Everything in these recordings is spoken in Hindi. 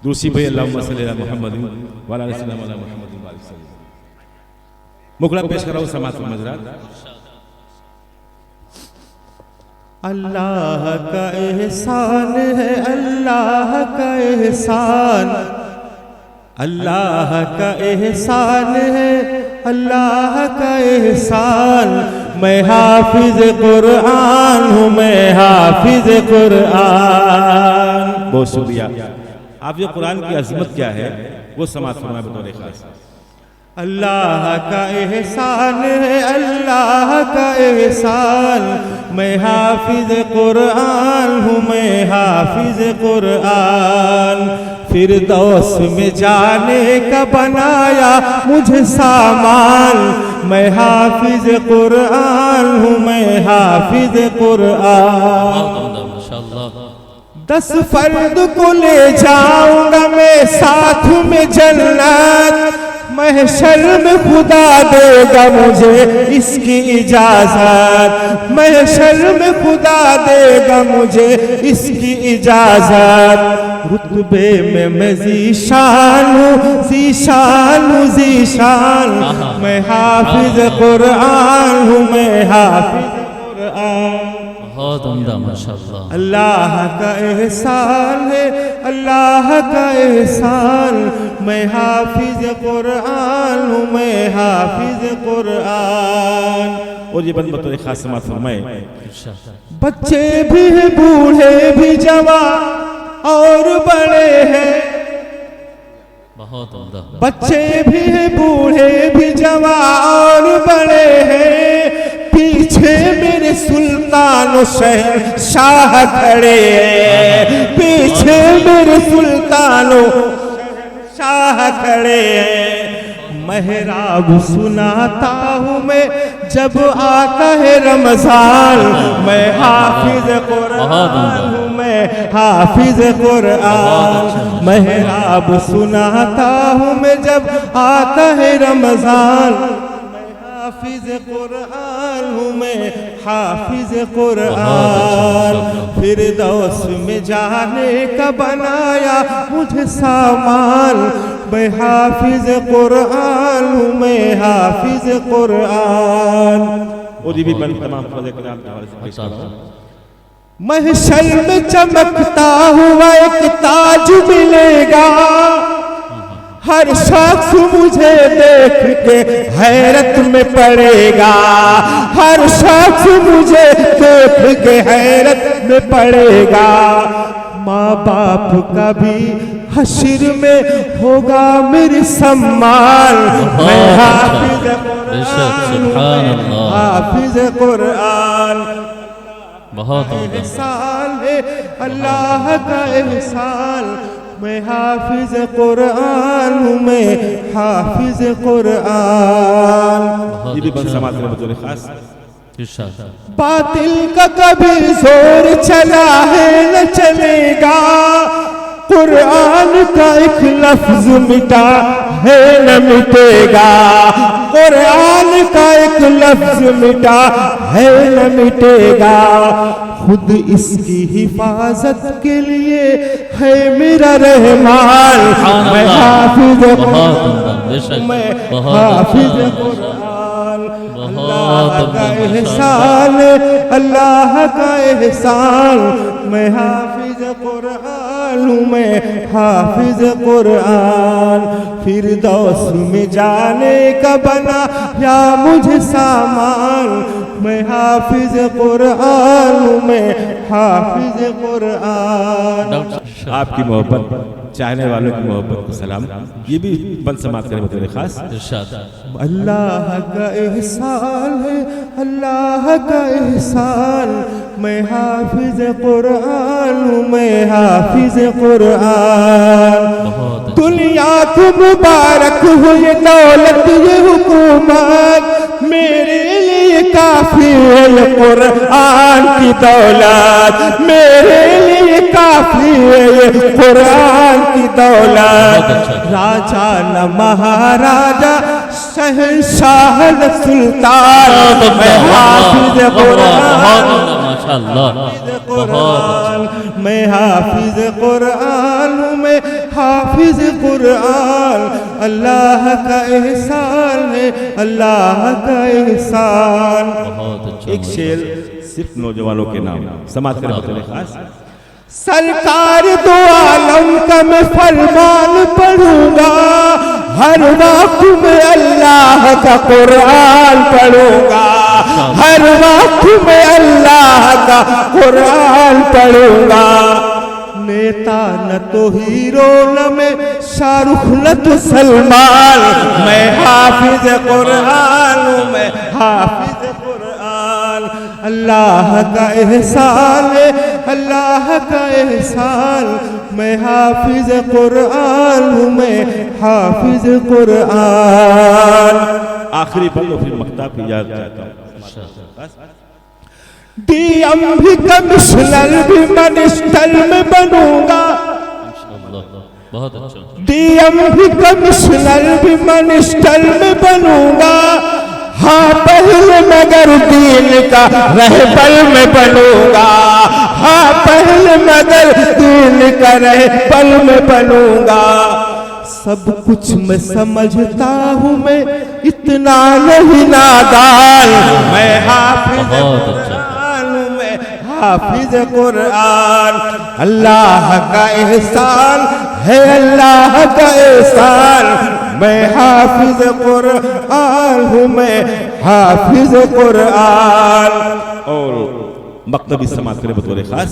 दूसरी भाई अल्लाहुम्मा सल्ली अला मुहम्मद व अला मुहम्मद। मुकला पेश कर रहा हूँ समात मजरात। अल्लाह का एहसान है, अल्लाह का एहसान, अल्लाह का एहसान है, अल्लाह का एहसान। मैं हाफिज कुरान हूँ, मैं हाफिज कुरान। बहुत शुक्रिया। आप जो कुरान की अजमत क्या है वो समात फरमाए बतौर खास। अल्लाह का एहसान है, अल्लाह का एहसान। मैं हाफिज कुरान हूँ, मैं हाफिज कुरान। फिरदौस में जाने का बनाया मुझे सामान। मैं हाफिज कुरान हूँ, मैं हाफिज कुरान। 10 फर्द को ले जाऊंगा मैं साथ में जन्नत। महशर में खुदा देगा मुझे इसकी इजाजत। महशर में खुदा देगा मुझे इसकी इजाजत। रुतबे में मैं ज़ीशान हूँ, ज़ीशान हूँ, ज़ीशान। मैं हाफिज कुरान हूँ, मैं हाफिज कुरान। बहुत उम्दा माशाअल्लाह। अल्लाह का एहसान है, अल्लाह का एहसान। मैं हाफिज कुरान हूँ, मैं हाफिज कुरान। और ये बंद बतौर खास समात फरमाए। बच्चे भी हैं, बूढ़े भी, जवान और बड़े हैं। बहुत उम्दा। बच्चे भी हैं, बूढ़े भी, जवान और बड़े हैं। पीछे मेरे सुल्तान शहंशाह खड़े हैं। पीछे मेरे सुल्तान शाह खड़े हैं। महराब सुनाता हूँ मैं जब आता है रमजान। मैं हाफिज कुरान हूँ, मैं हाफिज कुरान। महराब सुनाता हूँ मैं जब आता है रमजान। हाफिज कुरान हूँ मैं, हाफिज कुरान। फिरदौस में जाने का बनाया मुझे सामान। मैं हाफिज कुरान हूँ, मैं हाफिज कुरान। और ये भी बंद तमाम फज़े कलाम के हवाले से पेश कर रहा हूँ। महशर में चमकता हुआ एक ताज मिलेगा। हर शख्स मुझे देख के हैरत में पड़ेगा। हर शख्स मुझे देख के हैरत में पड़ेगा। माँ बाप का भी हश्र में होगा मेरे सम्मान। मैं हाफिज कुरान, हाफिज कुरान। बहुत एहसान है, अल्लाह का एहसान। मैं हाफिज कुरान हूँ, मैं हाफिज कुरान। ये भी बंद समात में बतौर खास। बातिल का कभी जोर चला है न चलेगा। कुरान का एक लफ्ज मिटा है न मिटेगा। कुरान का एक लफ्ज मिटा है न मिटेगा। खुद इसकी हिफाजत के लिए है मेरा रहमान। मैं हाफिज कुरान, मैं हाफिज कुरान। अल्लाह का एहसान, अल्लाह का एहसान। मैं हाफिज कुरान हूँ, मैं हाफिज कुरान। फिरदौस में जाने का बना या मुझे सामान। मैं हाफिज कुरान हूँ, मैं हाफिज कुरान। आपकी मोहब्बत, चाहने वालों की मोहब्बत को सलाम। ये भी बंद समात करें बतौर खास। अल्लाह का एहसान है, अल्लाह का एहसान। मैं हाफिज कुरान हूँ, मैं हाफिज कुरान। दुनिया को मुबारक हो ये दौलत, ये हुकूमत। मेरे लिए काफी है ये कुरान की दौलत। मेरे लिए काफी है ये कुरान की दौलत। राजा न महाराजा, शहंशाह न सुल्तान। मैं हाफिज कुरान, मैं हाफिज कुरान हूँ, मैं हाफिज कुरान, अल्लाह का एहसान है, अल्लाह का एहसान। बहुत अच्छा। एक शेर सिर्फ नौजवानों के नाम समाज के बतौर खास। सरकार दो आलम का मैं फरमान पढ़ूंगा, हर वक्त में अल्लाह का कुरान पढ़ूंगा, हर वक्त में अल्लाह का कुरान पढ़ूंगा। नेता न तो हीरो न मैं शाहरुख न तो सलमान, मैं हाफिज कुरान हूँ, मैं हाफिज कुरान। अल्लाह का एहसान है, अल्लाह का एहसान, मैं हाफिज कुरान हूँ, मैं हाफिज कुरान। आखिरी पल तो फिर मक्ता की याद चाहता हूँ। डीएम भी कमिश्नर भी मिनिस्टर में बनूंगा, बहुत अच्छा। डीएम भी कमिश्नर भी मिनिस्टर में बनूंगा। हाँ पहले मगर दीन का रहबर में बनूंगा, हाँ पहले मगर दीन का रहबर में बनूंगा। सब कुछ मैं समझता हूँ, मैं इतना नहीं नादान, मैं हाफिज कुरान हूँ, मैं हाफिज कुरान। अल्लाह का एहसान है, अल्लाह का एहसान, मैं हाफिज कुरान हूँ, मैं हाफिज कुरान। और मकतबी समाज के बतौर खास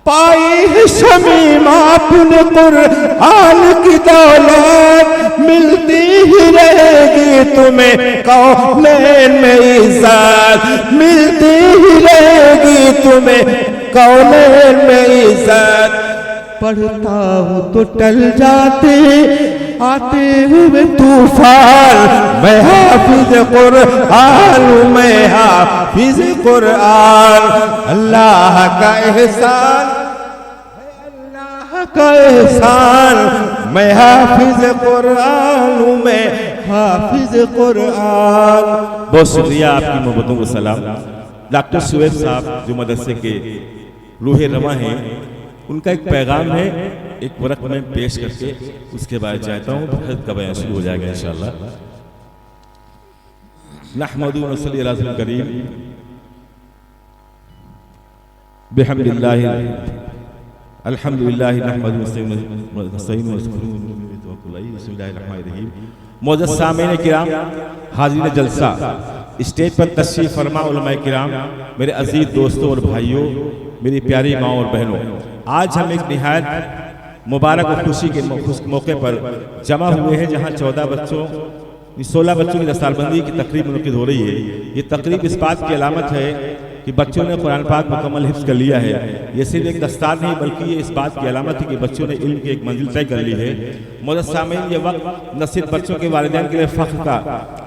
पाई है शमीम अपने कुरान की दौलत, मिलती ही रहेगी तुम्हें कौनैन में इज्जत, मिलती ही रहेगी तुम्हें कौनैन में इज्जत। पढ़ता हूँ तो टल जाते आते हुए तूफान, मैं हाफिज कुरान हूँ, मैं हाफिज कुरान। अल्लाह का एहसान है, अल्लाह का एहसान, मैं हाफिज कुरान हूँ, मैं हाफिज कुरान। बहुत शुक्रिया, आपकी मोहब्बतों को सलाम। डॉक्टर शुएब साहब जो मदरसे के रूहे रवा हैं, उनका एक पैगाम है, एक वरक में पेश करके उसके बाद चाहता हूँ फिर का बयान शुरू हो जाएगा इंशाअल्लाह। नहमदु व नसल्ली अला रसूलिल करीम बिहम्दिल्लाहि अल्हम्दुलिल्लाहि नहमदु व नस्तईनु व नस्तगफिरुहु बिस्मिल्लाहिर रहमानिर रहीम। मोअज़्ज़ज़ सामीन किराम, हाज़रीन जलसा, स्टेज पर तशरीफ़ फरमा उलमाए किराम, मेरे अजीज दोस्तों और भाइयों, मेरी प्यारी माँ और बहनों, आज हम एक निहायत मुबारक और खुशी के मौके पर जमा हुए हैं, जहाँ 16 बच्चों की दस्तारबंदी की तकरीब मुनक़िद हो रही है। ये तकरीब इस बात की अलामत है कि बच्चों ने कुरान पाक मुकम्मल हिफ्ज़ कर लिया है। ये सिर्फ एक दस्तार नहीं, बल्कि ये इस बात की अलामत है कि बच्चों ने इल्म की एक मंजिल तय कर ली है। मोअज़्ज़ज़ सामीन, ये वक्त न सिर्फ बच्चों के वालिदैन के लिए फ़ख्र का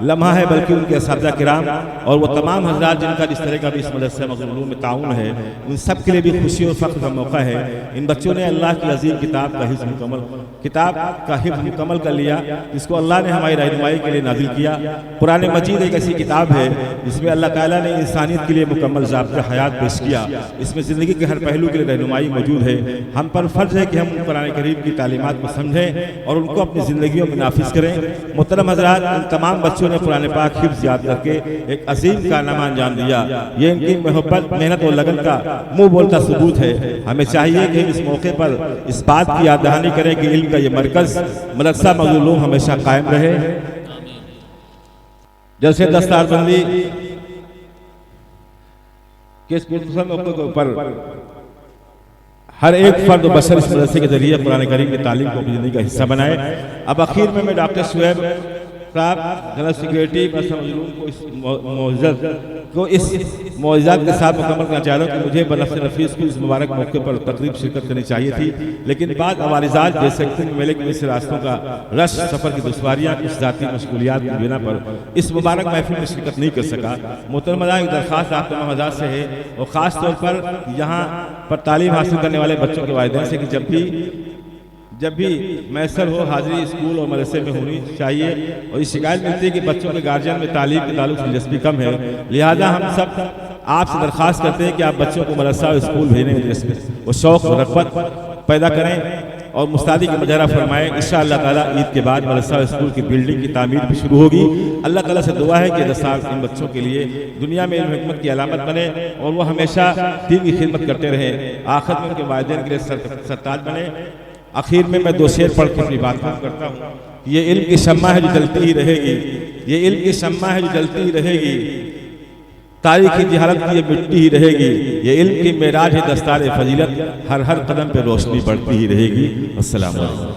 लम्हा है, बल्कि उनके असातिज़ा किराम और वो तमाम हज़रात जिनका जिस तरह का भी इस मदरसे मग़रूर में ताउन है, उन सब के लिए भी खुशी और फ़ख्र का मौका है। इन बच्चों ने अल्लाह की अज़ीम किताब का हिफ्ज़ मुकम्मल कर लिया, जिसको अल्लाह ने हमारी रहनुमाई के लिए नाज़िल किया। कुरान मजीद एक ऐसी किताब है जिसमें अल्लाह ताला ने इंसानियत के लिए मुकम्मल ज़ाब्ता हयात पेश किया। इसमें ज़िंदगी के हर पहलू के लिए रहनुमाई मौजूद है। हम पर फ़र्ज़ है कि हम कुरान करीम की तालीमात को समझें और उनको अपनी ज़िंदगियों में नाफिज़ करें। मोहतरम हज़रात, इन तमाम बच्चों ने कुरान पाक हिफ्ज़ याद करके एक अजीम कारनामा अंजाम दिया। ये इनकी मोहब्बत, मेहनत और लगन का मुँह बोलता सबूत है। हमें चाहिए कि इस मौके पर इस बात की याद दहानी करें कि इल्म का ये मरकज़ मदरसा मग़रूर हमेशा कायम रहे। जैसे दस्तारबंदी के इस मौके के ऊपर हर एक फर्द बशर इस मदरसे के जरिए कुरान करीम की तालीम को अपनी ज़िंदगी का हिस्सा बनाए। अब आखिर में मैं डॉक्टर शुएब साहब, जनरल सेक्रेटरी को इस मौजूदात के साथ मुकम्मल करना चाह रहा हूँ कि मुझे बनफ़्स नफीस को इस मुबारक मौके पर तकरीब शिरकत करनी चाहिए थी, लेकिन बाद अवारिज़ात जैसे मेले के इस रास्तों का रश, सफ़र की दुश्वारियाँ, कुछ ज़ाती मशगूलियात की बिना पर इस मुबारक महफिल में शिरकत नहीं कर सका। मोहतरम एक दरख्वास्त आप तमाम हज़रात से है, और ख़ास तौर पर यहाँ पर तालीम हासिल करने वाले बच्चों के वालिदैन से, कि जब भी मैसर हो हाजिरी स्कूल और मदरसे में होनी चाहिए। और ये शिकायत मिलती है कि बच्चों के गार्जियन में तालीम के ताल्लुक से दिलचस्पी कम है, लिहाजा हम सब आपसे दरख्वास्त करते हैं कि आप बच्चों को मदरसा और स्कूल भेजने में और शौक़ और रग़बत पैदा करें। और मुस्तादी का मुजाहरा फरमाएं। इंशाअल्लाह ताला ईद के बाद मदरसा स्कूल की बिल्डिंग की तामीर भी शुरू होगी। अल्लाह ताला से दुआ है कि 10 साल इन बच्चों के लिए दुनिया में इल्म हिकमत की अलामत बने और वो हमेशा दीन की खिदमत करते रहें, आखिर में उनके वालिदैन के लिए सरताज बने। आखिर में मैं 2 शेर पढ़ के अपनी बात करता हूँ। ये इल्म की शम्मा है जो जलती ही रहेगी, ये इल्म की शम्मा है जो जलती ही रहेगी, तारीख की जहालत की ये मिट्टी ही रहेगी, ये इल्म की मेराज है दस्तार फजीलत, हर हर कदम पे रोशनी बढ़ती ही रहेगी। अस्सलाम वालेकुम।